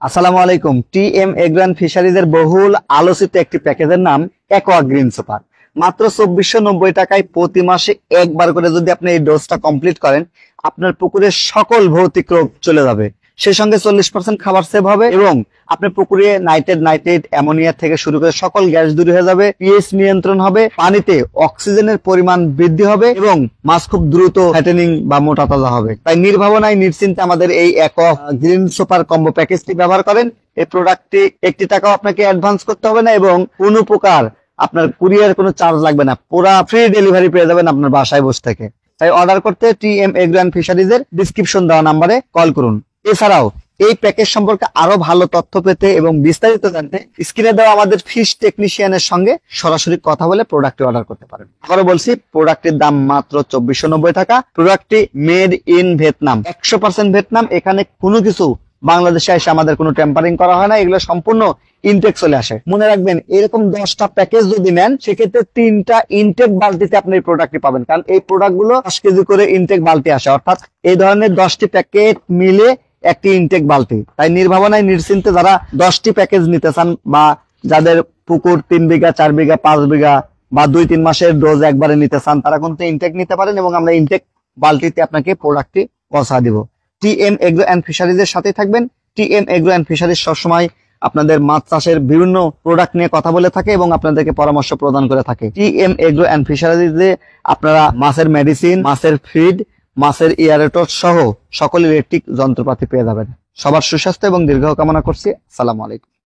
আসসালামু আলাইকুম। টিএম এগ্রান ফিশারিজের বহুল আলোচিত একটি প্যাকেজের নাম অ্যাকোয়া গ্রিন সুপার। মাত্র 2490 টাকায় প্রতি মাসে একবার করে যদি আপনি এই ডোজটা কমপ্লিট করেন, আপনার পুকুরের সকল ভৌতিক রোগ চলে যাবে। সেই সঙ্গে 40% খাবার সেভ হবে এবং আপনার পুকুরে নাইট্রেট অ্যামোনিয়া থেকে শুরু করে সকল গ্যাস দূর হয়ে যাবে। পিএইচ নিয়ন্ত্রণ হবে, পানিতে অক্সিজেনের পরিমাণ বৃদ্ধি হবে এবং মাছ খুব দ্রুত ফ্যাটেনিং বা মোটা তাজা হবে। তাই নির্ভাবনায় নিশ্চিন্তে আমাদের এই অ্যাকোয়া গ্রিন সুপার কম্বো প্যাকেজটি ব্যবহার করেন। এই প্রোডাক্টটি 1 টাকাও আপনাকে অ্যাডভান্স করতে হবে না এবং কোনো প্রকার আপনার কুরিয়ার কোনো চার্জ লাগবে না, পুরা ফ্রি ডেলিভারি পেয়ে যাবেন আপনার বাসায় বসে থেকে। তাই অর্ডার করতে টিএম এগ্রান ফিশারিজের ডিসক্রিপশন দেওয়া নাম্বারে কল করুন। এছাড়াও এই প্যাকেজ সম্পর্কে আরো ভালো তথ্য পেতে এবং বিস্তারিত জানতে স্ক্রিনে দেওয়া আমাদের ফিশ টেকনিশিয়ানের সঙ্গে সরাসরি কথা বলে প্রোডাক্টটি অর্ডার করতে পারেন। আবারও বলছি, প্রোডাক্টের দাম মাত্র 2490 টাকা। প্রোডাক্টটি মেড ইন ভিয়েতনাম, 100% ভিয়েতনাম। এখানে কোনো কিছু বাংলাদেশে এসে আমাদের কোনো টেম্পারিং করা হয় না, এগুলো সম্পূর্ণ ইনটেক চলে আসে। মনে রাখবেন, এরকম 10টা প্যাকেজ যদি নেন সেক্ষেত্রে 3টা ইনটেক বালতিতে আপনি এই প্রোডাক্টটি পাবেন, কারণ এই প্রোডাক্ট গুলো 10 কেজি করে ইনটেক বালতি আসে, অর্থাৎ এই ধরনের 10টি প্যাকেট মিলে একটি ইনটেক বালতি। তাই নির্ভাবনায় নিশ্চিন্তে যারা 10টি প্যাকেজ নিতে চান বা যাদের পুকুর 3 বিঘা 4 বিঘা 5 বিঘা বা 2-3 মাসের ডোজ একবারে নিতে চান, তারা কিন্তু ইনটেক নিতে পারেন এবং আমরা ইনটেক বালতিতে আপনাকে প্রোডাক্টটি পৌঁছা দিব। টিএম এগ্রো অ্যান্ড ফিশারিজের সাথে থাকবেন। টিএম এগ্রো অ্যান্ড ফিশারিজ সবসময় আপনাদের মাছ চাষের বিভিন্ন প্রোডাক্ট নিয়ে কথা বলে থাকে এবং আপনাদেরকে পরামর্শ প্রদান করে থাকে। টিএম এগ্রো অ্যান্ড ফিশারিজে আপনারা মাছের মেডিসিন, মাছের ফিড, মাছের এয়ারেটর সহ সকল ইলেকট্রিক যন্ত্রপাতি পেয়ে যাবেন। সবার সুস্বাস্থ্য এবং দীর্ঘ কামনা করছি। আসসালামু আলাইকুম।